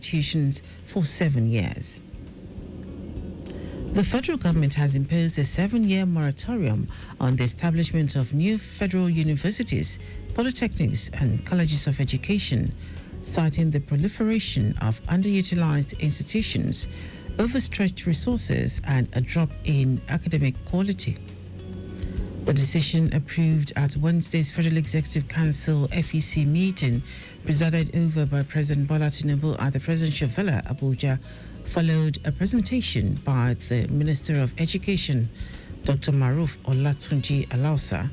institutions for 7 years. The federal government has imposed a 7-year moratorium on the establishment of new federal universities, polytechnics, and colleges of education, citing the proliferation of underutilized institutions, overstretched resources, and a drop in academic quality. The decision, approved at Wednesday's Federal Executive Council FEC meeting, presided over by President Bola Tinubu at the Presidential Villa, Abuja, followed a presentation by the Minister of Education, Dr. Maruf Olatunji Alausa.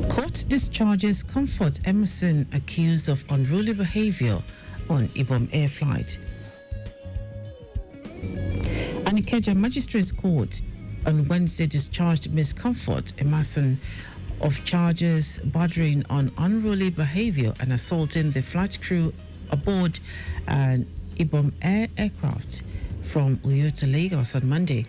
Court discharges Comfort Emerson accused of unruly behavior on Ibom Air flight. An Ikeja Magistrates Court on Wednesday discharged Ms. Comfort Emerson of charges bordering on unruly behavior and assaulting the flight crew aboard an Ibom Air aircraft from Uyo to Lagos on Monday.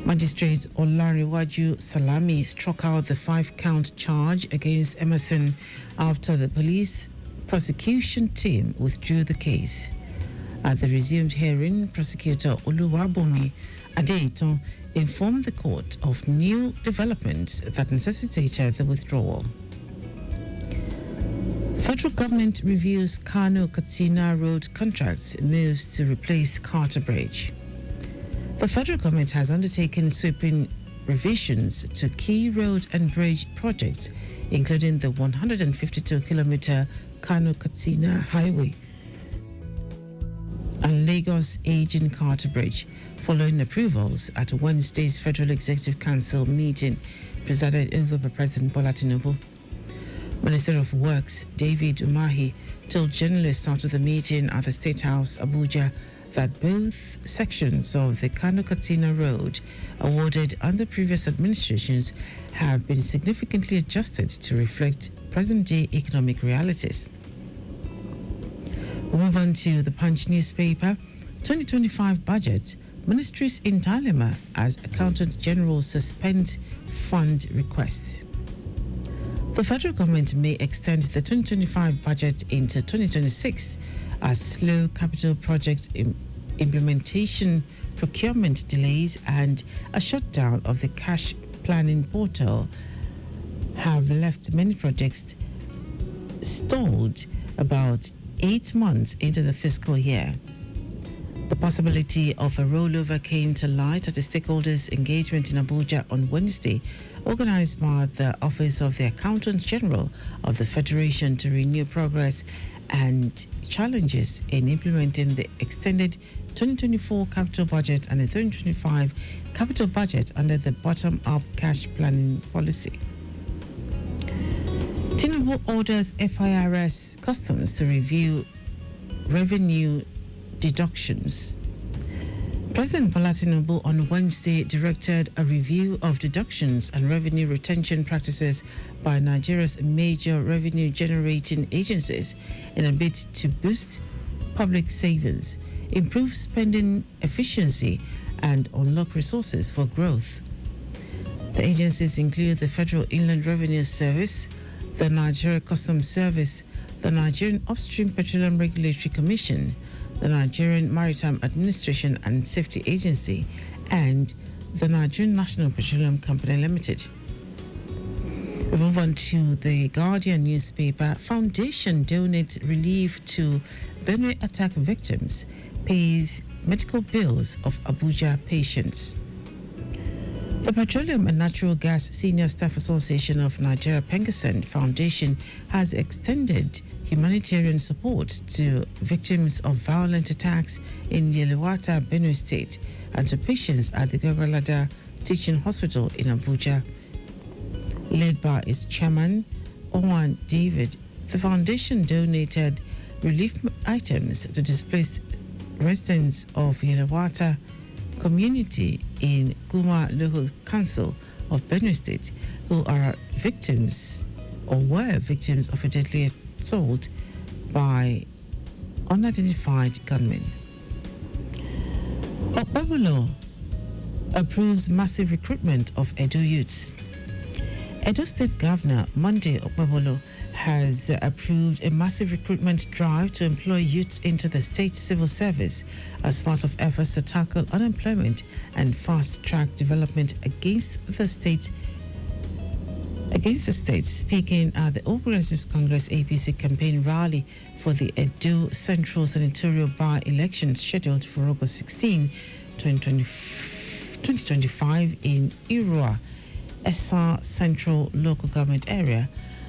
Magistrate Olariwaju Salami struck out the 5-count charge against Emerson after the police prosecution team withdrew the case. At the resumed hearing, prosecutor Oluwabomi Adeito informed the court of new developments that necessitated the withdrawal. Federal government reviews Kano-Katsina road contracts, moves to replace Carter Bridge. The federal government has undertaken sweeping revisions to key road and bridge projects, including the 152-kilometer Kano-Katsina highway and Lagos Aging Carter Bridge, following approvals at Wednesday's Federal Executive Council meeting presided over by President Bola Tinubu. Minister of Works David Umahi told journalists after the meeting at the State House, Abuja, that both sections of the Kano-Katsina road awarded under previous administrations have been significantly adjusted to reflect present-day economic realities. We move on to the Punch newspaper. 2025 budget, ministries in dilemma as Accountant General suspends fund requests. The federal government may extend the 2025 budget into 2026 as slow capital project implementation, procurement delays, and a shutdown of the cash planning portal have left many projects stalled about 8 months into the fiscal year. The possibility of a rollover came to light at a stakeholders' engagement in Abuja on Wednesday, organized by the Office of the Accountant General of the Federation to renew progress and challenges in implementing the extended 2024 capital budget and the 2025 capital budget under the bottom-up cash planning policy. Tinubu orders FIRS Customs to review revenue deductions. President Bola Tinubu on Wednesday directed a review of deductions and revenue retention practices by Nigeria's major revenue-generating agencies in a bid to boost public savings, improve spending efficiency, and unlock resources for growth. The agencies include the Federal Inland Revenue Service, the Nigeria Customs Service, the Nigerian Upstream Petroleum Regulatory Commission, the Nigerian Maritime Administration and Safety Agency, and the Nigerian National Petroleum Company Limited. We move on to the Guardian newspaper. Foundation donates relief to Benue attack victims, pays medical bills of Abuja patients. The Petroleum and Natural Gas Senior Staff Association of Nigeria Pengasend Foundation has extended humanitarian support to victims of violent attacks in Yelewata, Benue State, and to patients at the Gagolada Teaching Hospital in Abuja. Led by its chairman, Owen David, the foundation donated relief items to displaced residents of Yelewata community in Guma Local Council of Benue State who are victims or were victims of a deadly assault by unidentified gunmen. Okpebolo approves massive recruitment of Edo youths. Edo State Governor Monday Okpebolo has approved a massive recruitment drive to employ youths into the state civil service as part of efforts to tackle unemployment and fast-track development against the state. Speaking at the All Progressives Congress APC campaign rally for the Edo Central Senatorial by-election scheduled for August 16, 2025 in Irua, Esa Central Local Government Area,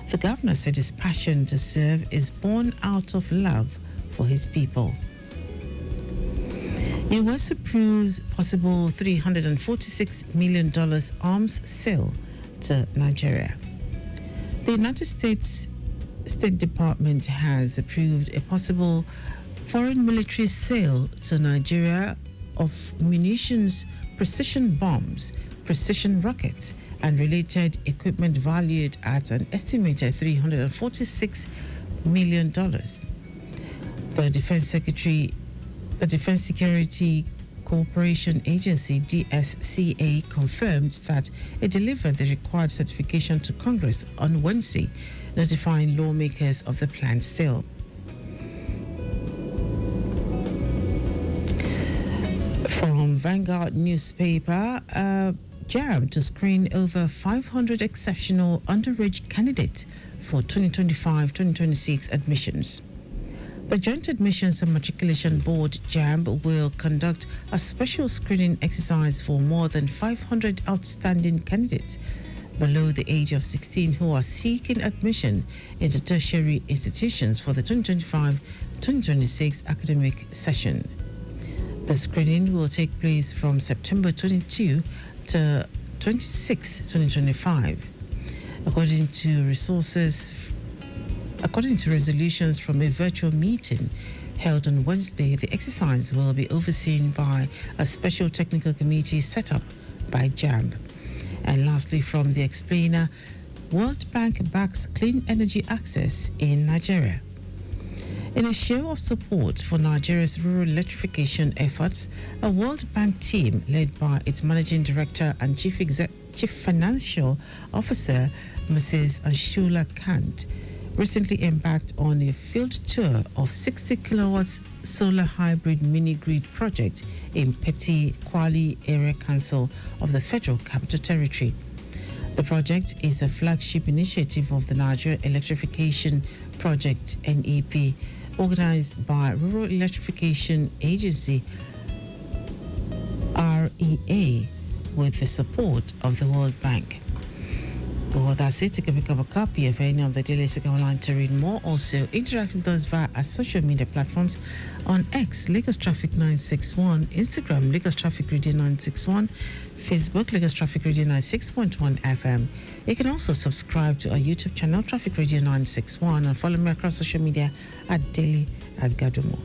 the governor said his passion to serve is born out of love for his people. US approves possible $346 million arms sale to Nigeria. The United States State Department has approved a possible foreign military sale to Nigeria of munitions, precision bombs, precision rockets, and related equipment valued at an estimated $346 million. The Defense Security Cooperation Agency, DSCA, confirmed that it delivered the required certification to Congress on Wednesday, notifying lawmakers of the planned sale. From Vanguard newspaper, JAM to screen over 500 exceptional underage candidates for 2025-2026 admissions. The Joint Admissions and Matriculation Board, JAM, will conduct a special screening exercise for more than 500 outstanding candidates below the age of 16 who are seeking admission into tertiary institutions for the 2025-2026 academic session. The screening will take place from September 22 to 26, 2025. According to resolutions from a virtual meeting held on Wednesday, the exercise will be overseen by a special technical committee set up by JAM. And lastly, from the explainer, World Bank backs clean energy access in Nigeria. In a show of support for Nigeria's rural electrification efforts, a World Bank team led by its managing director and chief financial officer, Mrs. Ashula Kant, recently embarked on a field tour of 60 kilowatts solar hybrid mini-grid project in Peti, Kwali Area Council of the Federal Capital Territory. The project is a flagship initiative of the Nigeria Electrification Project, NEP, organized by Rural Electrification Agency, REA, with the support of the World Bank. Well, that's it. You can pick up a copy of any of the Dele Agadumo online to read more. Also, interact with us via our social media platforms on X, Lagos Traffic 961, Instagram, Lagos Traffic Radio 961, Facebook, Lagos Traffic Radio 96.1 FM. You can also subscribe to our YouTube channel, Traffic Radio 961, and follow me across social media at Dele Agadumo.